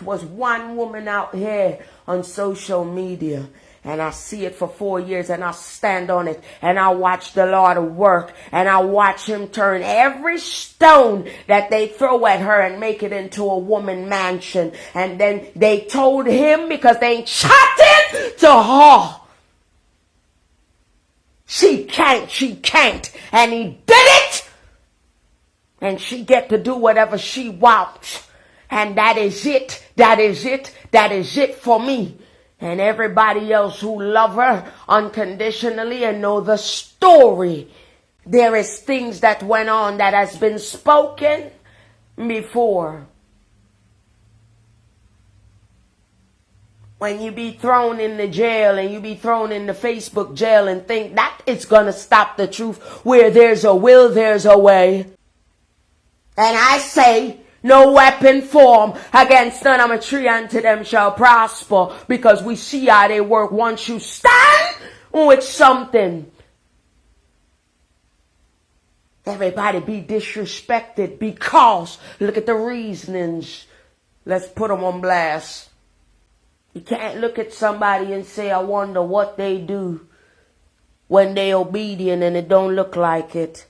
was one woman out here on social media. And I see it for 4 years and I stand on it and I watch the Lord work and I watch him turn every stone that they throw at her and make it into a woman mansion. And then they told him, because they ain't chatting to her, she can't. And he did it. And she get to do whatever she wants. And that is it for me. And everybody else who love her unconditionally and know the story. There is things that went on that has been spoken before. When you be thrown in the jail and you be thrown in the Facebook jail and think that it's going to stop the truth. Where there's a will, there's a way. And I say, no weapon formed against none of my tree unto them shall prosper, because we see how they work. Once you stand with something, everybody be disrespected because look at the reasonings. Let's put them on blast. You can't look at somebody and say, I wonder what they do when they obedient and it don't look like it.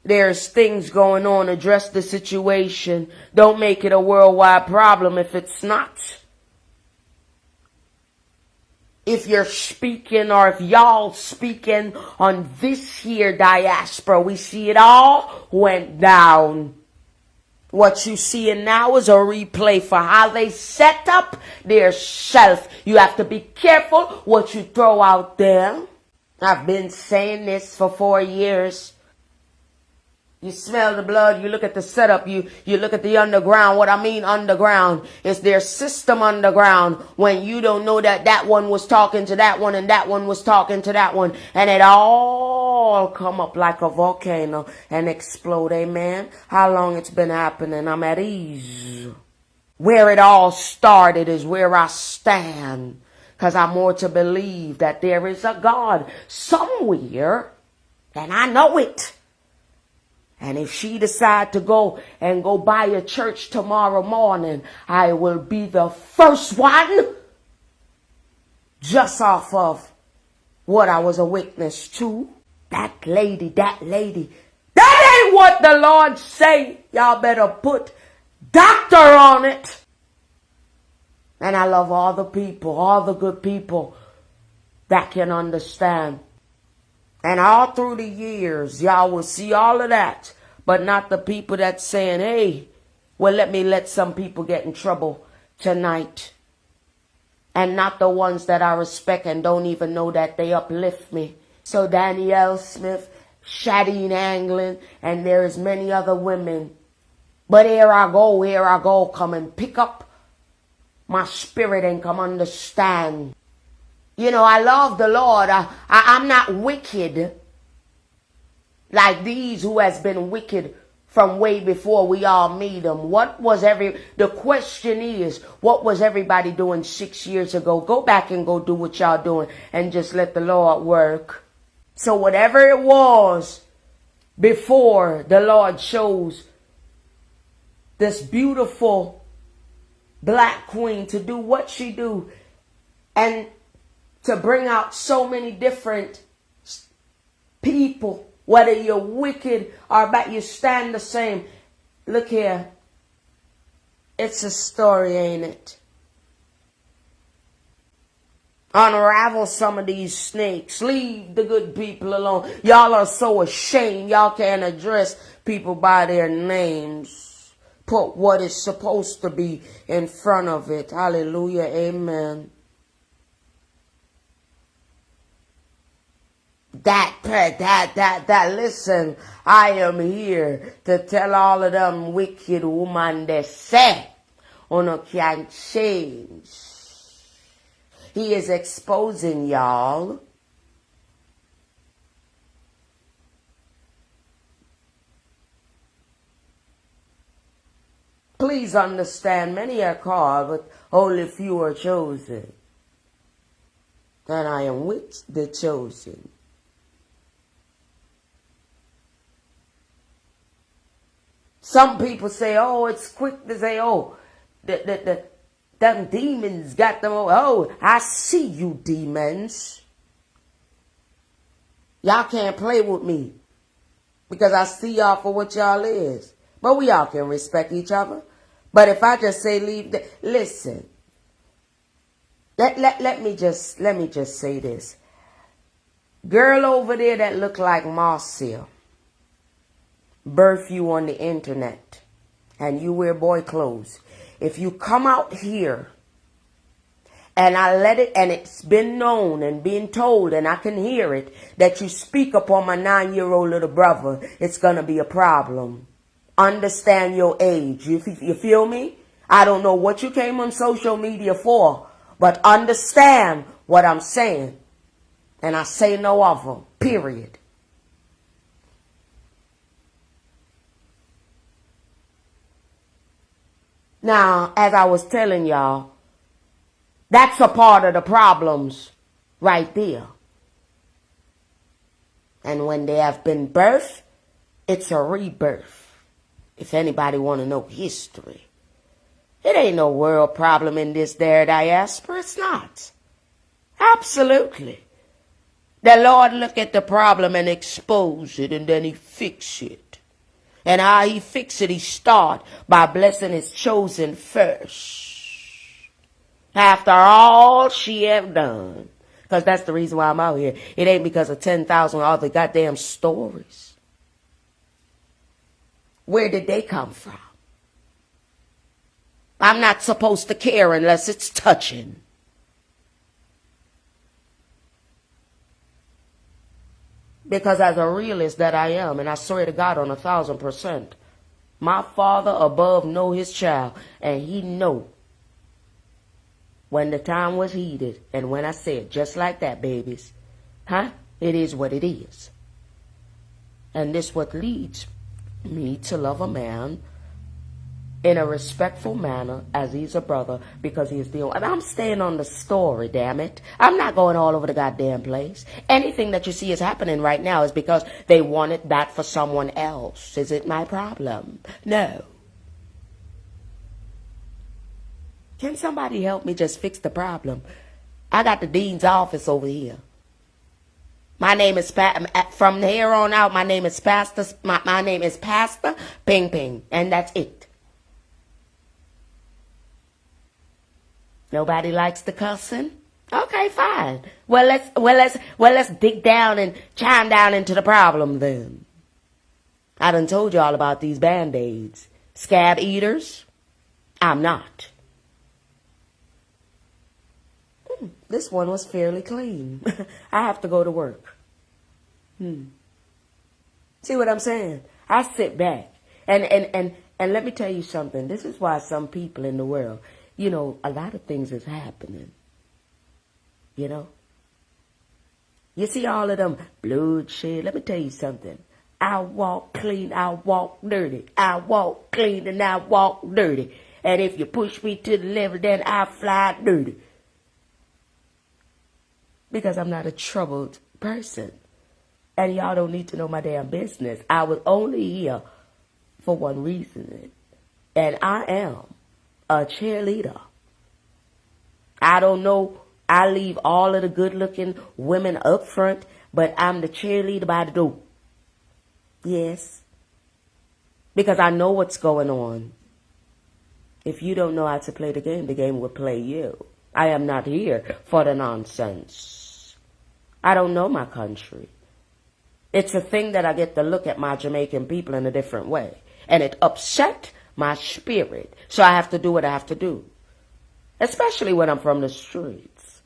There's things going on. Address the situation. Don't make it a worldwide problem if it's not. If you're speaking or if y'all speaking on this here diaspora, we see it all went down. What you seeing now is a replay for how they set up their shelf. You have to be careful what you throw out there. I've been saying this for 4 years. You smell the blood, you look at the setup, you look at the underground. What I mean underground is their system underground, when you don't know that that one was talking to that one and that one was talking to that one. And it all come up like a volcano and explode, amen? How long it's been happening, I'm at ease. Where it all started is where I stand. Because I'm more to believe that there is a God somewhere, and I know it. And if she decide to go buy a church tomorrow morning, I will be the first one, just off of what I was a witness to. That lady. That ain't what the Lord say. Y'all better put doctor on it. And I love all the people, all the good people that can understand. And all through the years, y'all will see all of that. But not the people that's saying, hey, well, let me let some people get in trouble tonight. And not the ones that I respect and don't even know that they uplift me. So Danielle Smith, Shadeen Anglin, and there's many other women. But here I go, come and pick up my spirit and come understand. You know, I love the Lord. I'm not wicked like these who has been wicked from way before we all meet them. The question is, what was everybody doing 6 years ago? Go back and go do what y'all doing and just let the Lord work. So whatever it was before the Lord chose this beautiful black queen to do what she do and to bring out so many different people, whether you're wicked or bad, you stand the same. Look here. It's a story, ain't it? Unravel some of these snakes. Leave the good people alone. Y'all are so ashamed. Y'all can't address people by their names. Put what is supposed to be in front of it. Hallelujah. Amen. Listen, I am here to tell all of them wicked women that say, no can't change. He is exposing y'all. Please understand, many are called, but only few are chosen. And I am with the chosen. Some people say, oh, it's quick to say, oh, Them demons got them. Oh, I see you demons. Y'all can't play with me because I see y'all for what y'all is. But we all can respect each other. But if I just say leave, listen. Let me just say this. Girl over there that look like Marcia birth you on the internet and you wear boy clothes. If you come out here and I let it, and it's been known and being told, and I can hear it, that you speak upon my 9-year-old little brother, it's going to be a problem. Understand your age. You feel me? I don't know what you came on social media for, but understand what I'm saying. And I say no other, period. Now, as I was telling y'all, that's a part of the problems right there. And when they have been birthed, it's a rebirth. If anybody want to know history. It ain't no world problem in this there diaspora. It's not. Absolutely. The Lord look at the problem and expose it, and then he fix it. And how he fix it, he start by blessing his chosen first. After all she have done. Because that's the reason why I'm out here. It ain't because of 10,000 other goddamn stories. Where did they come from? I'm not supposed to care unless it's touching. Because as a realist that I am, and I swear to God on 1,000%, my father above know his child, and he know when the time was heated, and when I said, just like that, babies, it is what it is. And this what leads me to love a man in a respectful manner as he's a brother, because he's the only. And I'm staying on the story, damn it. I'm not going all over the goddamn place. Anything that you see is happening right now is because they wanted that for someone else. Is it my problem? No. Can somebody help me just fix the problem? I got the dean's office over here. My name is from here on out. My name is Pastor. My name is Pastor Ping Ping, and that's it. Nobody likes the cussing. Okay, fine. Well, let's dig down and chime down into the problem then. I done told you all about these Band-Aids. Scab eaters? I'm not. This one was fairly clean. I have to go to work. See what I'm saying? I sit back. And let me tell you something. This is why some people in the world, a lot of things is happening. You see all of them bloodshed. Let me tell you something. I walk clean, I walk dirty. I walk clean and I walk dirty. And if you push me to the level, then I fly dirty. Because I'm not a troubled person. And y'all don't need to know my damn business. I was only here for one reason. And I am a cheerleader. I don't know. I leave all of the good-looking women up front, but I'm the cheerleader by the door. Yes. Because I know what's going on. If you don't know how to play the game will play you. I am not here for the nonsense. I don't know my country. It's a thing that I get to look at my Jamaican people in a different way. And it upset my spirit. So I have to do what I have to do. Especially when I'm from the streets.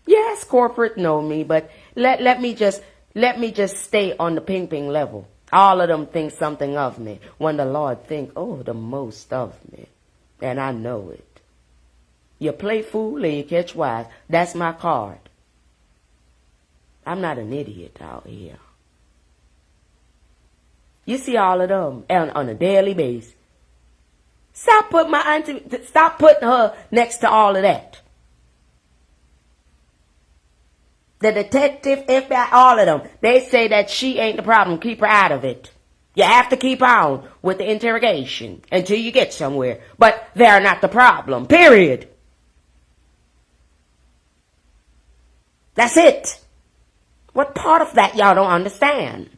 Yes, corporate know me, but let me just stay on the ping ping level. All of them think something of me. When the Lord think, the most of me. And I know it. You play fool and you catch wise. That's my card. I'm not an idiot out here. You see all of them on a daily basis. Stop putting her next to all of that. The detective, FBI, all of them, they say that she ain't the problem. Keep her out of it. You have to keep on with the interrogation until you get somewhere. But they're not the problem. Period. That's it. What part of that y'all don't understand?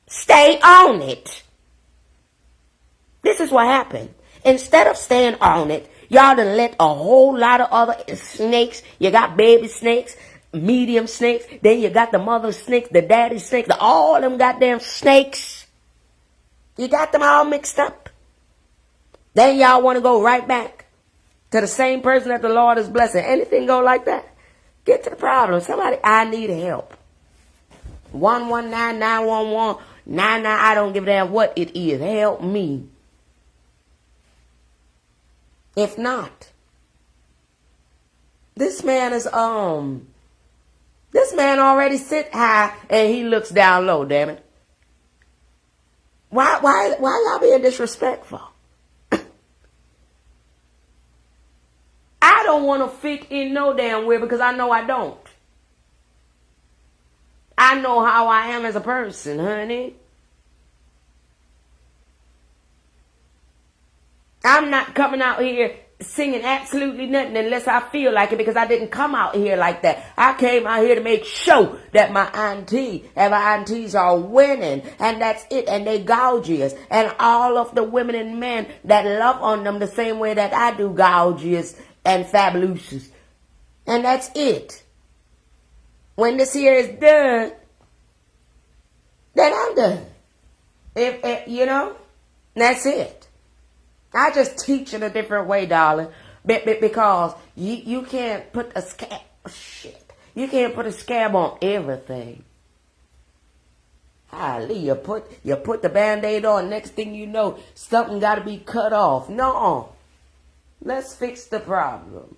Stay on it. This is what happened. Instead of staying on it, y'all done let a whole lot of other snakes. You got baby snakes, medium snakes. Then you got the mother snakes, the daddy snakes, all them goddamn snakes. You got them all mixed up. Then y'all want to go right back to the same person that the Lord is blessing. Anything go like that? Get to the problem. Somebody, I need help. 119-911-99. I don't give a damn what it is. Help me. If not, this man already sit high and he looks down low, damn it. Why y'all being disrespectful? I don't want to fit in no damn way because I know I don't. I know how I am as a person, honey. I'm not coming out here singing absolutely nothing unless I feel like it, because I didn't come out here like that. I came out here to make sure that my auntie and my aunties are winning, and that's it, and they gorgeous, and all of the women and men that love on them the same way that I do, gorgeous and fabulous, and that's it. When this here is done, then I'm done. If you know, that's it. I just teach in a different way, darling, because you can't put a scab. You can't put a scab on everything. Golly, you put the Band-Aid on. Next thing you know, something got to be cut off. No, let's fix the problem.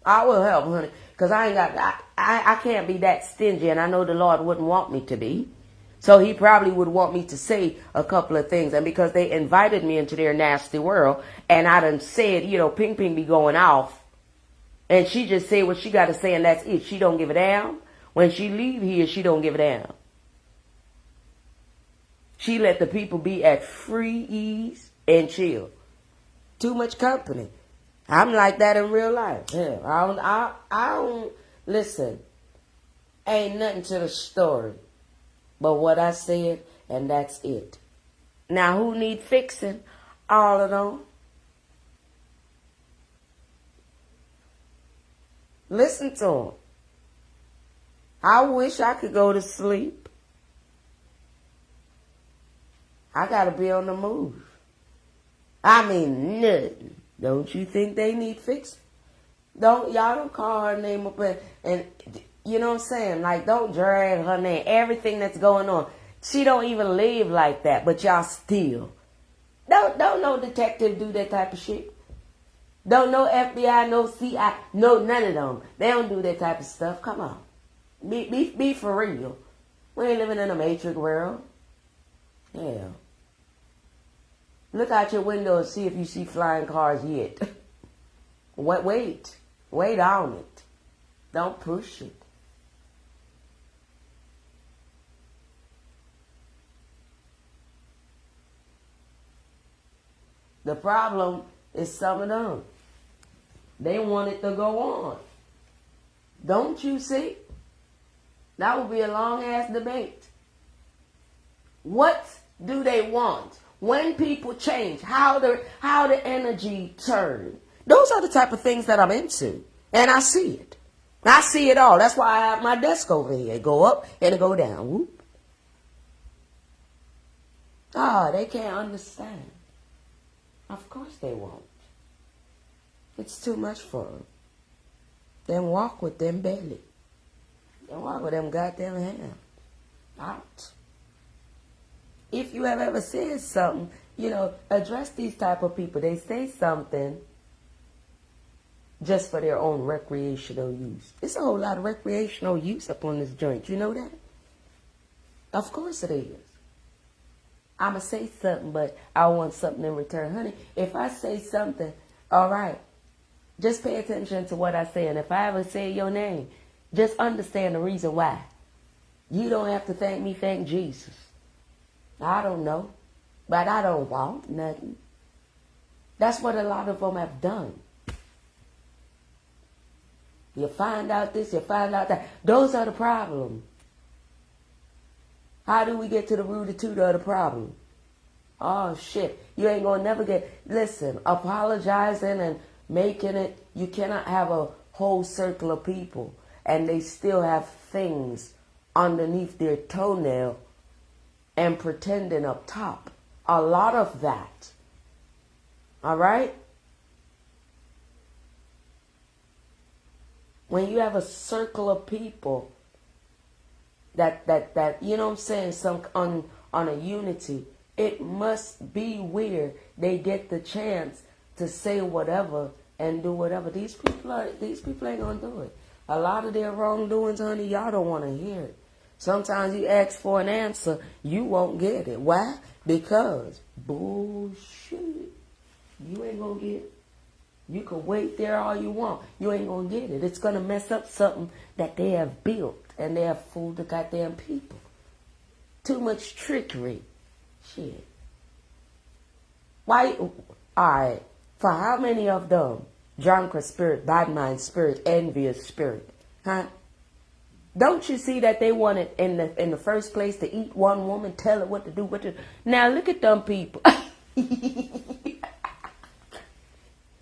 I will help, honey, because I can't be that stingy, and I know the Lord wouldn't want me to be. So he probably would want me to say a couple of things. And because they invited me into their nasty world, and I done said, Ping Ping be going off, and she just said what she got to say, and that's it. She don't give a damn. When she leave here, she don't give a damn. She let the people be at free ease and chill. Too much company. I'm like that in real life. Yeah, I don't listen. Ain't nothing to the story but what I said, and that's it. Now, who need fixing? All of them. Listen to them. I wish I could go to sleep. I got to be on the move. I mean, nothing. Don't you think they need fixing? Y'all don't call her name up and you know what I'm saying? Like, don't drag her name. Everything that's going on. She don't even live like that, but y'all still. Don't no detective do that type of shit. Don't no FBI, no CI, no none of them. They don't do that type of stuff. Come on. Be for real. We ain't living in a matrix world. Yeah. Look out your window and see if you see flying cars yet. Wait on it. Don't push it. The problem is some of them. They want it to go on. Don't you see? That would be a long-ass debate. What do they want? When people change, how the energy turn. Those are the type of things that I'm into. And I see it. I see it all. That's why I have my desk over here. It go up and it go down. Whoop. They can't understand. Of course they won't. It's too much for them. Then walk with them belly. Then walk with them goddamn hands out. If you have ever said something, address these type of people. They say something just for their own recreational use. It's a whole lot of recreational use up on this joint. You know that? Of course it is. I'm going to say something, but I want something in return. Honey, if I say something, all right, just pay attention to what I say. And if I ever say your name, just understand the reason why. You don't have to thank me, thank Jesus. I don't know. But I don't want nothing. That's what a lot of them have done. You find out this, you find out that. Those are the problems. How do we get to the root of the problem? Oh, shit. You ain't going to never get... Listen, apologizing and making it... You cannot have a whole circle of people and they still have things underneath their toenail and pretending up top. A lot of that. All right? When you have a circle of people that you know what I'm saying, some on a unity, it must be where they get the chance to say whatever and do whatever. These people ain't gonna do it. A lot of their wrongdoings, honey, y'all don't want to hear it. Sometimes you ask for an answer, you won't get it. Why? Because bullshit. You ain't gonna get it. You can wait there all you want. You ain't gonna get it. It's gonna mess up something that they have built, and they have fooled the goddamn people. Too much trickery. Shit. Why? Alright. For how many of them? Drunkard spirit, bad mind spirit, envious spirit. Huh? Don't you see that they wanted in the first place to eat one woman, tell her what to do, Now look at them people.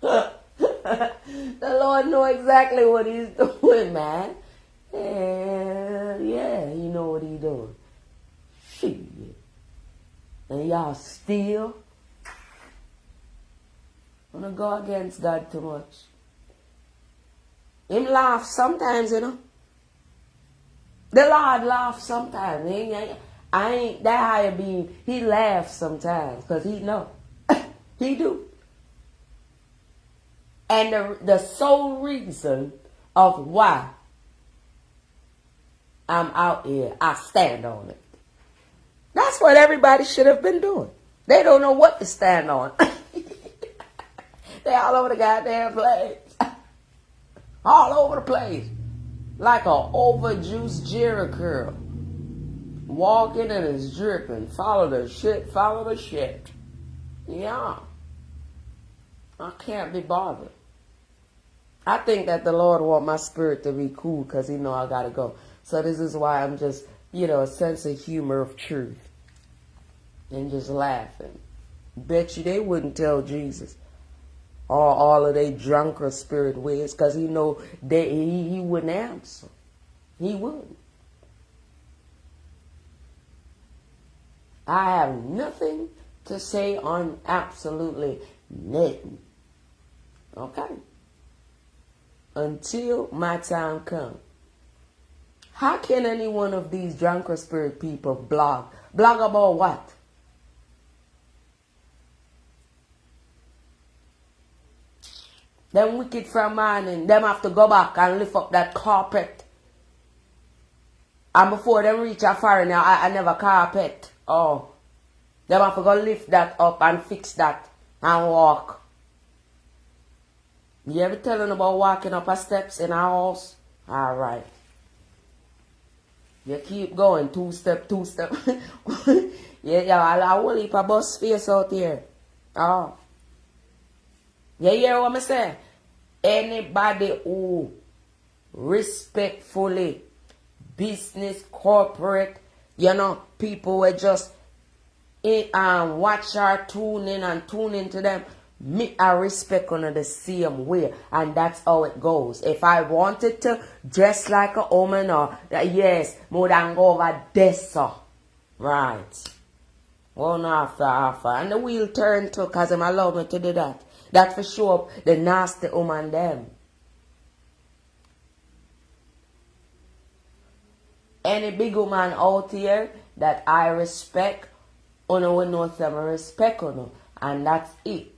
The Lord know exactly what he's doing, man. And yeah, he know what he's doing. Shit. And y'all still wanna go against God too much. Him laugh sometimes, you know. The Lord laughs sometimes. I ain't that higher being. He laughs sometimes because he know. He do. And the sole reason of why I'm out here, I stand on it. That's what everybody should have been doing. They don't know what to stand on. They all over the goddamn place. All over the place. Like a overjuiced Jerry curl. Walking and it's dripping. Follow the shit, follow the shit. Yeah. I can't be bothered. I think that the Lord want my spirit to be cool because he know I gotta go. So this is why I'm just, a sense of humor of truth. And just laughing. Bet you they wouldn't tell Jesus all of they drunkard spirit ways because he know that he wouldn't answer. He wouldn't. I have nothing to say on absolutely nothing. Okay? Until my time comes. How can any one of these drunkard spirit people blog? Blog about what? Them wicked from morning, them have to go back and lift up that carpet. And before them reach a foreigner, I never carpet. Oh. Them have to go lift that up and fix that and walk. You ever telling about walking up a steps in a house? Alright. You keep going, two step. yeah, I will leave a bus face out here. Oh. You hear what I'm saying? Anybody who respectfully, business, corporate, people who just watch our tune in and tune into them, me I respect on the same way, and that's how it goes. If I wanted to dress like a woman, or yes, more than go over this, right? One after, and the wheel turn too, cause him allow me to do that. That for sure the nasty woman them. Any big woman out here that I respect, uno will know some respect uno, and that's it.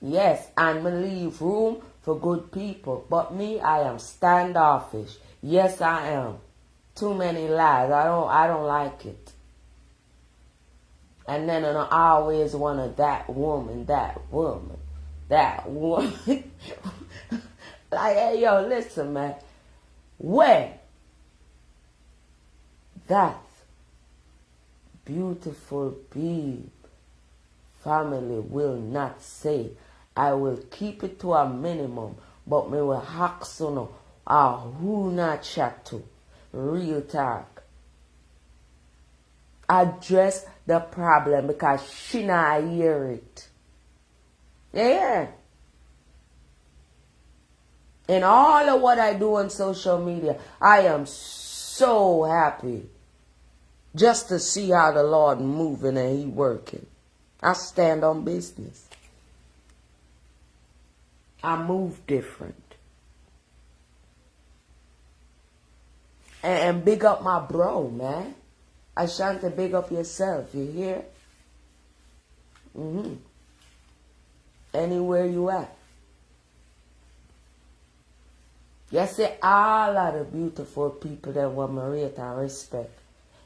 Yes, and me leave room for good people. But me, I am standoffish. Yes, I am. Too many lies. I don't like it. And then I always wanted that woman. Like, hey, yo, listen, man. Where that beautiful being family will not say. I will keep it to a minimum, but me will ask you know, who not chat to. Real talk. Address the problem because she not hear it. Yeah. In all of what I do on social media, I am so happy just to see how the Lord moving and He working. I stand on business. I move different. And big up my bro, man. Ashanti, big up yourself. You hear? Anywhere you at. You see all of the beautiful people that want me rate and respect.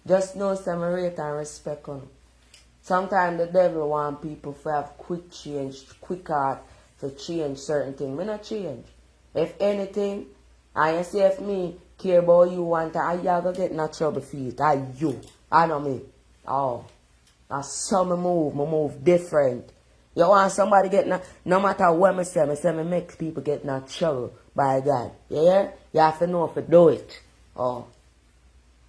Just know some rate and respect on them. Sometimes the devil want people to have quick change, quick heart to change certain things. Me not change. If anything, I say if me care about you one time, I go get in trouble for it. I you. I know me. Oh. I saw me move different. You want somebody get no matter what me say me make people get in trouble by God. Yeah? You have to know if you do it. Oh.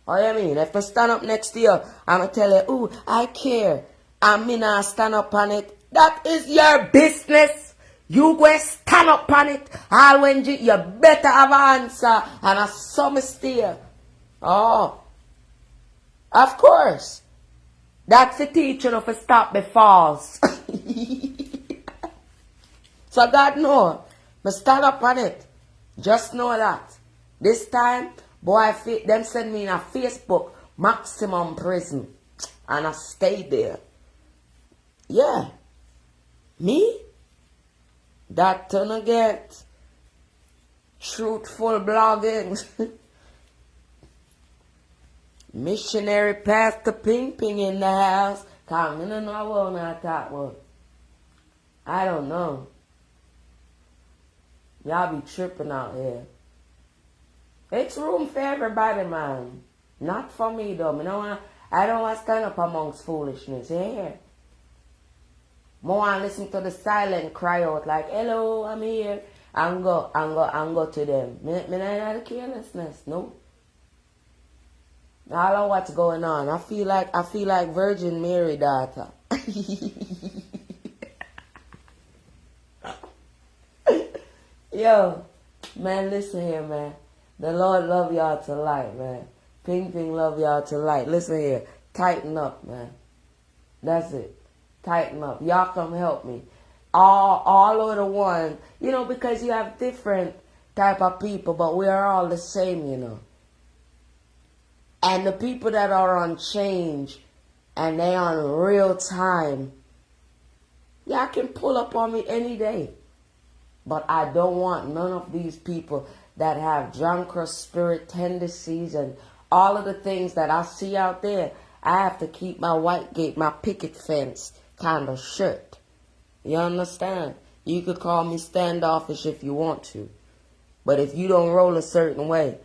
What you mean? If I stand up next to you, I'm going to tell you, ooh, I care. And me not stand up on it. That is your business. You go stand up on it. All when you better have an answer. And I saw me steer. Oh. Of course. That's the teaching of a stop the falls. So God know. But stand up on it. Just know that. This time, boy, them send me in a Facebook maximum prison. And I stayed there. Yeah. Me? That gonna get truthful blogging. Missionary Pastor Ping Ping in the house. Cause I don't know what I talk about. I don't know. Y'all be tripping out here. It's room for everybody, man. Not for me, though. I don't want to stand up amongst foolishness. Yeah. More want to listen to the silent cry out like, hello, I'm here. And go to them. Me not have carelessness, no. I don't know what's going on. I feel like Virgin Mary daughter. Yo, man, listen here, man. The Lord love y'all to light, man. Ping Ping love y'all to light. Listen here. Tighten up, man. That's it. Tighten up. Y'all come help me. All of the one, because you have different type of people, but we are all the same, And the people that are on change and they on real time, y'all can pull up on me any day. But I don't want none of these people that have drunkard spirit tendencies and all of the things that I see out there. I have to keep my white gate, my picket fence kind of shut. You understand? You could call me standoffish if you want to. But if you don't roll a certain way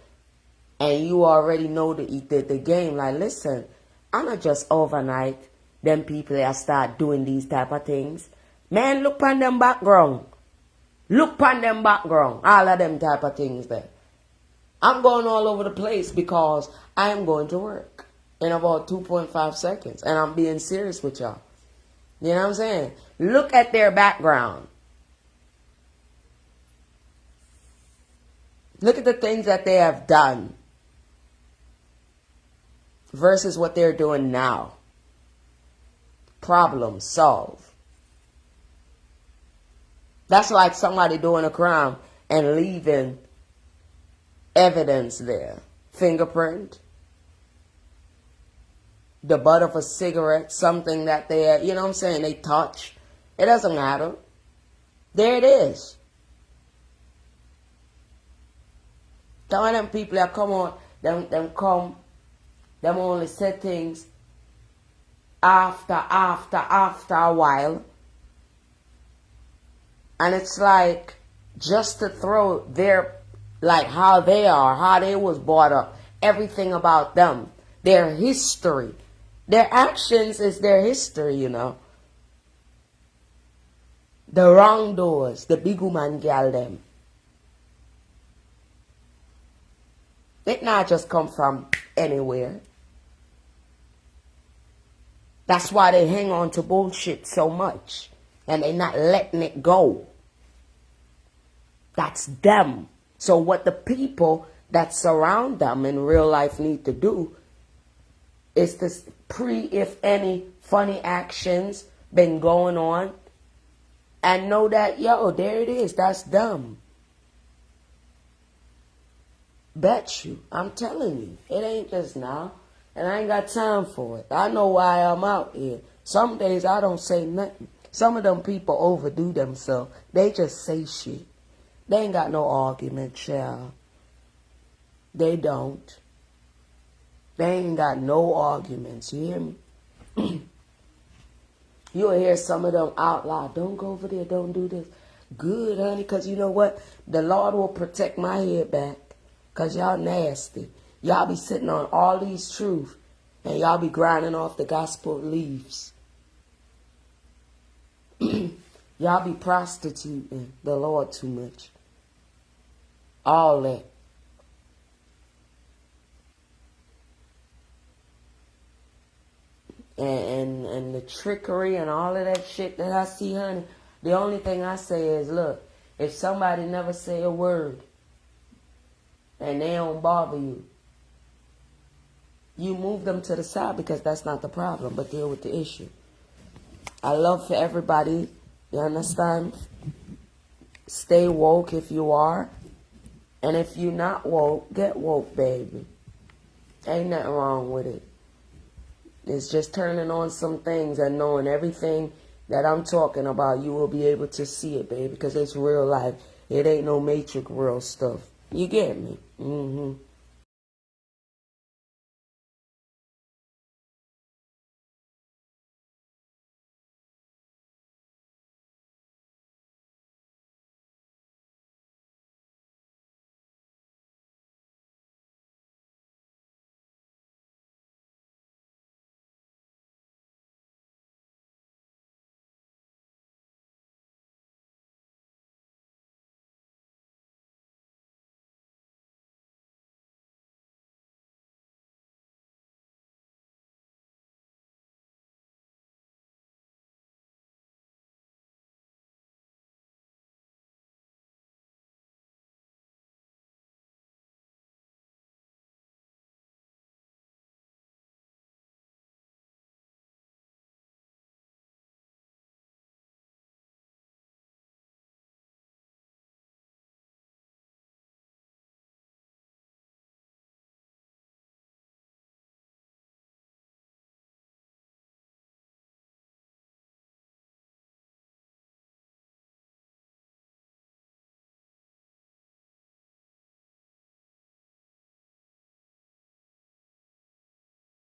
and you already know the game, like, listen, I'm not just overnight them people that start doing these type of things. Man, look on them background. Look on them background. All of them type of things there. I'm going all over the place because I am going to work in about 2.5 seconds. And I'm being serious with y'all. You know what I'm saying? Look at their background. Look at the things that they have done versus what they're doing now. Problem solved. That's like somebody doing a crime and leaving evidence there. Fingerprint. The butt of a cigarette. Something that they, you know what I'm saying, they touch. It doesn't matter. There it is. Some of them people that come on, them only say things after a while. And it's like just to throw their, like how they are, how they was brought up, everything about them, their history. Their actions is their history, you know. The wrongdoers, the big woman gal them. It not just come from anywhere. That's why they hang on to bullshit so much. And they not letting it go. That's them. So what the people that surround them in real life need to do is to if any funny actions been going on, and know that, yo, there it is. That's them. Bet you. I'm telling you. It ain't just now. And I ain't got time for it. I know why I'm out here. Some days I don't say nothing. Some of them people overdo themselves. They just say shit. They ain't got no argument, child. They don't. They ain't got no arguments. You hear me? You'll hear some of them out loud. Don't go over there. Don't do this. Good, honey, because you know what? The Lord will protect my head back. Because y'all nasty. Y'all be sitting on all these truths. And y'all be grinding off the gospel leaves. Y'all be prostituting the Lord too much. All that. And the trickery and all of that shit that I see, honey. The only thing I say is, look, if somebody never say a word and they don't bother you, you move them to the side because that's not the problem, but deal with the issue. I love for everybody, you understand? Stay woke if you are. And if you're not woke, get woke, baby. Ain't nothing wrong with it. It's just turning on some things and knowing everything that I'm talking about, you will be able to see it, baby, because it's real life. It ain't no Matrix world stuff. You get me?